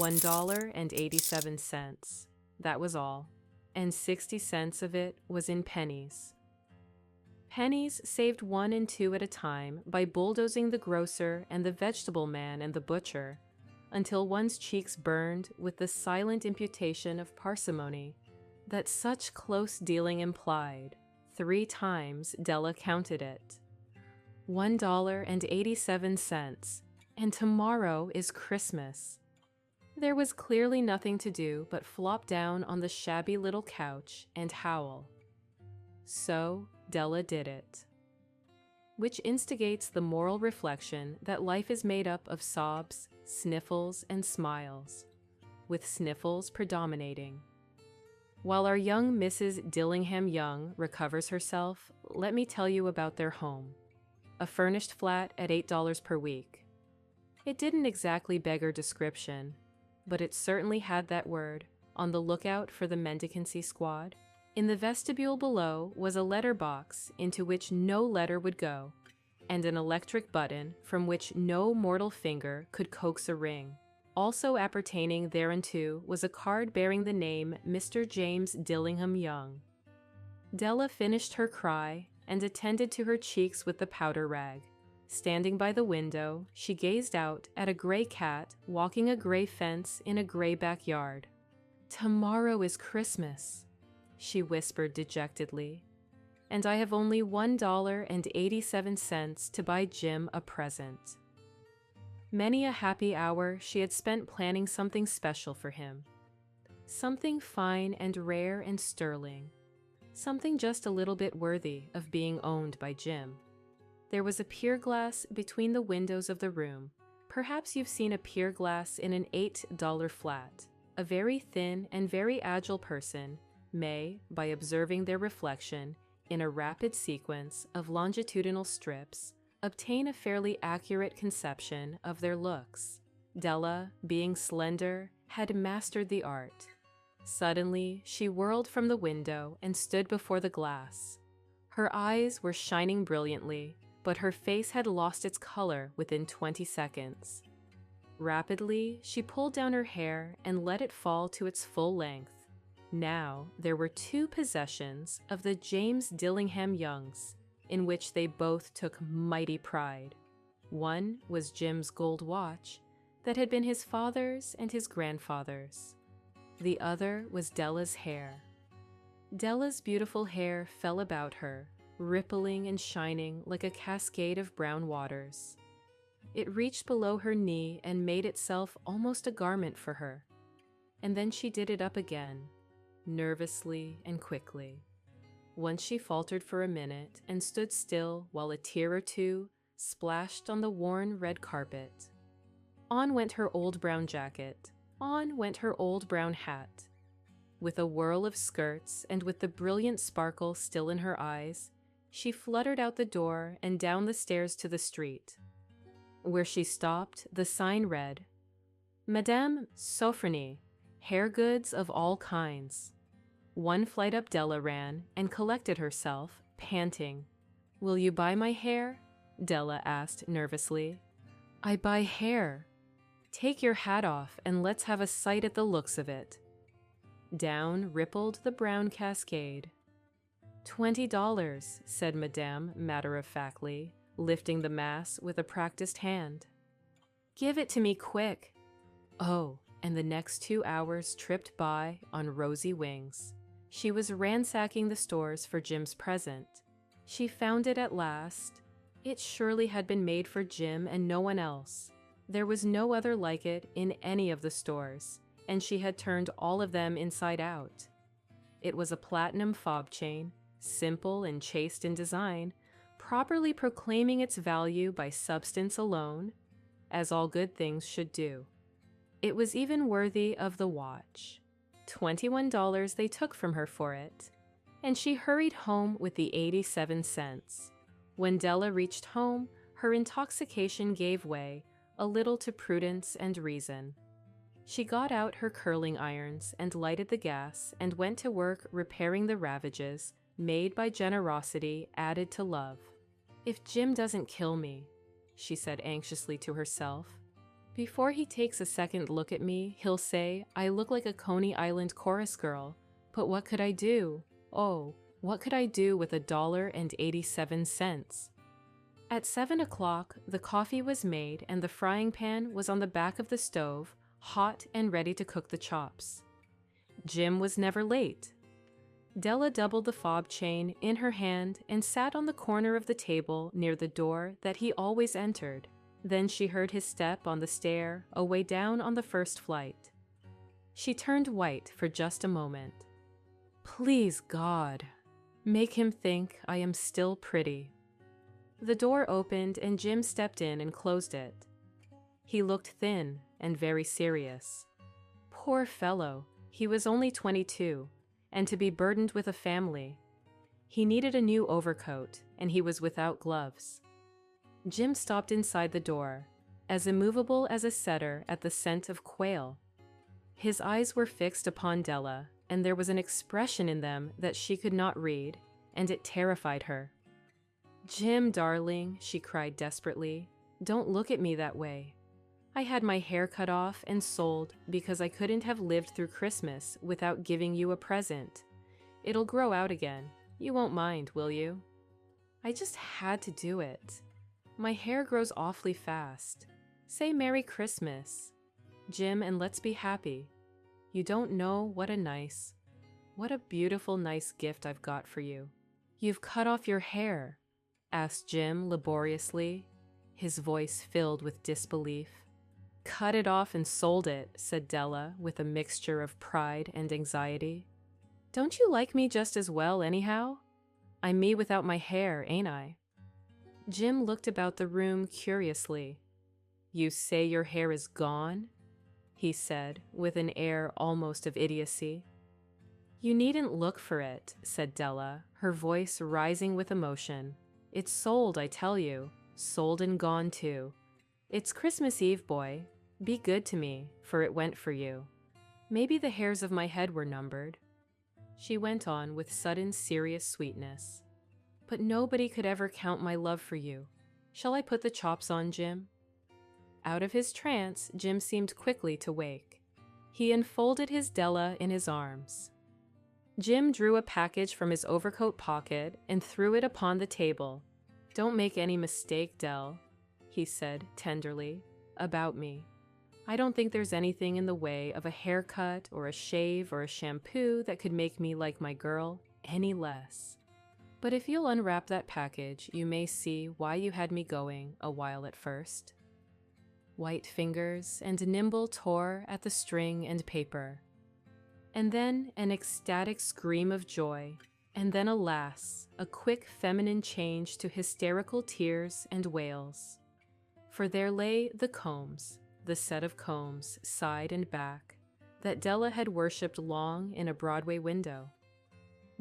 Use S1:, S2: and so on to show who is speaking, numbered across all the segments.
S1: $1.87. That was all, and 60 cents of it was in pennies. Pennies saved 1 and 2 at a time by bulldozing the grocer and the vegetable man and the butcher, until one's cheeks burned with the silent imputation of parsimony that such close dealing implied. 3 times Della counted it. $1.87, and tomorrow is Christmas. There was clearly nothing to do but flop down on the shabby little couch and howl. So Della did it. Which instigates the moral reflection that life is made up of sobs, sniffles, and smiles, with sniffles predominating. While our young Mrs. Dillingham Young recovers herself, let me tell you about their home. A furnished flat at $8 per week. It didn't exactly beggar description, but it certainly had that word, on the lookout for the mendicancy squad. In the vestibule below was a letter box into which no letter would go, and an electric button from which no mortal finger could coax a ring. Also appertaining thereunto was a card bearing the name Mr. James Dillingham Young. Della finished her cry and attended to her cheeks with the powder rag. Standing by the window, she gazed out at a gray cat walking a gray fence in a gray backyard. "Tomorrow is Christmas," she whispered dejectedly, "and I have only $1.87 to buy Jim a present." Many a happy hour she had spent planning something special for him. Something fine and rare and sterling. Something just a little bit worthy of being owned by Jim. There was a pier glass between the windows of the room. Perhaps you've seen a pier glass in an $8 flat. A very thin and very agile person may, by observing their reflection in a rapid sequence of longitudinal strips, obtain a fairly accurate conception of their looks. Della, being slender, had mastered the art. Suddenly, she whirled from the window and stood before the glass. Her eyes were shining brilliantly, but her face had lost its color within 20 seconds. Rapidly, she pulled down her hair and let it fall to its full length. Now, there were 2 possessions of the James Dillingham Youngs, in which they both took mighty pride. One was Jim's gold watch that had been his father's and his grandfather's. The other was Della's hair. Della's beautiful hair fell about her, rippling and shining like a cascade of brown waters. It reached below her knee and made itself almost a garment for her. And then she did it up again, nervously and quickly. Once she faltered for a minute and stood still while a tear or 2 splashed on the worn red carpet. On went her old brown jacket. On went her old brown hat. With a whirl of skirts and with the brilliant sparkle still in her eyes, she fluttered out the door and down the stairs to the street. Where she stopped, the sign read, "Madame Sofronie, hair goods of all kinds." 1 flight up Della ran and collected herself, panting. "Will you buy my hair?" Della asked nervously. "I buy hair." "Take your hat off and let's have a sight at the looks of it." Down rippled the brown cascade. $20, said Madame matter-of-factly, lifting the mass with a practiced hand. "Give it to me quick." Oh, and the next 2 hours tripped by on rosy wings. She was ransacking the stores for Jim's present. She found it at last. It surely had been made for Jim and no one else. There was no other like it in any of the stores, and she had turned all of them inside out. It was a platinum fob chain, simple and chaste in design, properly proclaiming its value by substance alone, as all good things should do. It was even worthy of the watch. $21 they took from her for it, and she hurried home with the 87 cents. When Della reached home, her intoxication gave way a little to prudence and reason. She got out her curling irons and lighted the gas and went to work repairing the ravages made by generosity added to love. "If Jim doesn't kill me," she said anxiously to herself, Before he takes a second look at me, he'll say, I look like a Coney Island chorus girl. But what could I do? Oh, what could I do with $1.87? At 7 o'clock, the coffee was made and the frying pan was on the back of the stove, hot and ready to cook the chops. Jim was never late. Della doubled the fob chain in her hand and sat on the corner of the table near the door that he always entered. Then she heard his step on the stair away down on the first flight. She turned white for just a moment. Please, God, make him think I am still pretty. The door opened and Jim stepped in and closed it. He looked thin and very serious. Poor fellow, he was only 22, and to be burdened with a family. He needed a new overcoat, and he was without gloves. Jim stopped inside the door, as immovable as a setter at the scent of quail. His eyes were fixed upon Della, and there was an expression in them that she could not read, and it terrified her. Jim, darling, she cried desperately, don't look at me that way. I had my hair cut off and sold because I couldn't have lived through Christmas without giving you a present. It'll grow out again. You won't mind, will you? I just had to do it. My hair grows awfully fast. Say Merry Christmas, Jim, and let's be happy. You don't know what a beautiful, nice gift I've got for you. You've cut off your hair, asked Jim laboriously, his voice filled with disbelief. Cut it off and sold it, said Della with a mixture of pride and anxiety. Don't you like me just as well anyhow? I'm me without my hair, ain't I? Jim looked about the room curiously. You say your hair is gone? He said, with an air almost of idiocy. You needn't look for it, said Della, her voice rising with emotion. It's sold, I tell you. Sold and gone too. It's Christmas Eve, boy. Be good to me, for it went for you. Maybe the hairs of my head were numbered. She went on with sudden serious sweetness. But nobody could ever count my love for you. Shall I put the chops on, Jim? Out of his trance, Jim seemed quickly to wake. He enfolded his Della in his arms. Jim drew a package from his overcoat pocket and threw it upon the table. Don't make any mistake, Dell, he said tenderly, about me. I don't think there's anything in the way of a haircut or a shave or a shampoo that could make me like my girl any less. But if you'll unwrap that package, you may see why you had me going a while at first. White fingers and nimble tore at the string and paper. And then an ecstatic scream of joy, and then alas, a quick feminine change to hysterical tears and wails. For there lay the combs, the set of combs, side and back, that Della had worshipped long in a Broadway window.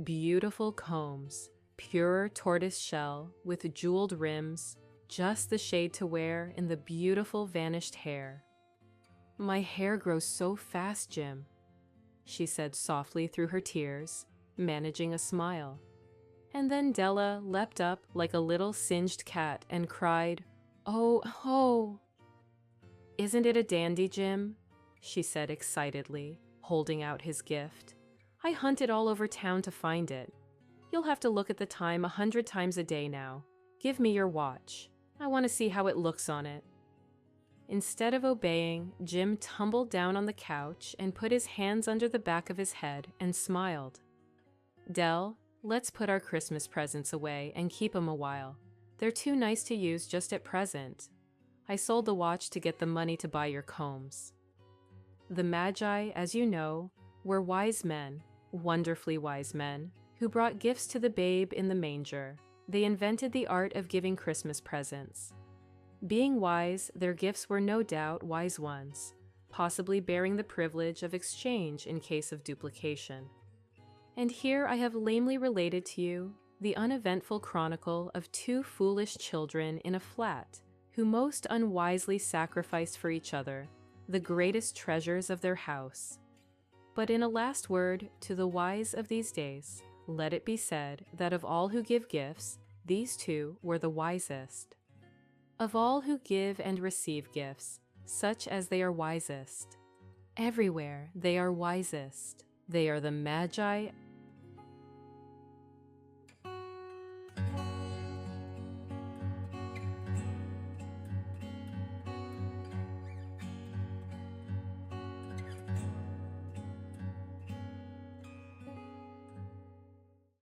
S1: Beautiful combs, pure tortoise shell with jeweled rims, just the shade to wear in the beautiful vanished hair. My hair grows so fast, Jim, she said softly through her tears, managing a smile. And then Della leapt up like a little singed cat and cried, Oh, oh! Isn't it a dandy, Jim? She said excitedly, holding out his gift. I hunted all over town to find it. You'll have to look at the time 100 times a day now. Give me your watch. I want to see how it looks on it. Instead of obeying, Jim tumbled down on the couch and put his hands under the back of his head and smiled. Dell, let's put our Christmas presents away and keep 'em a while. They're too nice to use just at present. I sold the watch to get the money to buy your combs. The Magi, as you know, were wise men, wonderfully wise men, who brought gifts to the babe in the manger. They invented the art of giving Christmas presents. Being wise, their gifts were no doubt wise ones, possibly bearing the privilege of exchange in case of duplication. And here I have lamely related to you the uneventful chronicle of two foolish children in a flat who most unwisely sacrificed for each other the greatest treasures of their house. But in a last word to the wise of these days, let it be said that of all who give gifts, these two were the wisest. Of all who give and receive gifts, such as they are wisest. Everywhere they are wisest. They are the Magi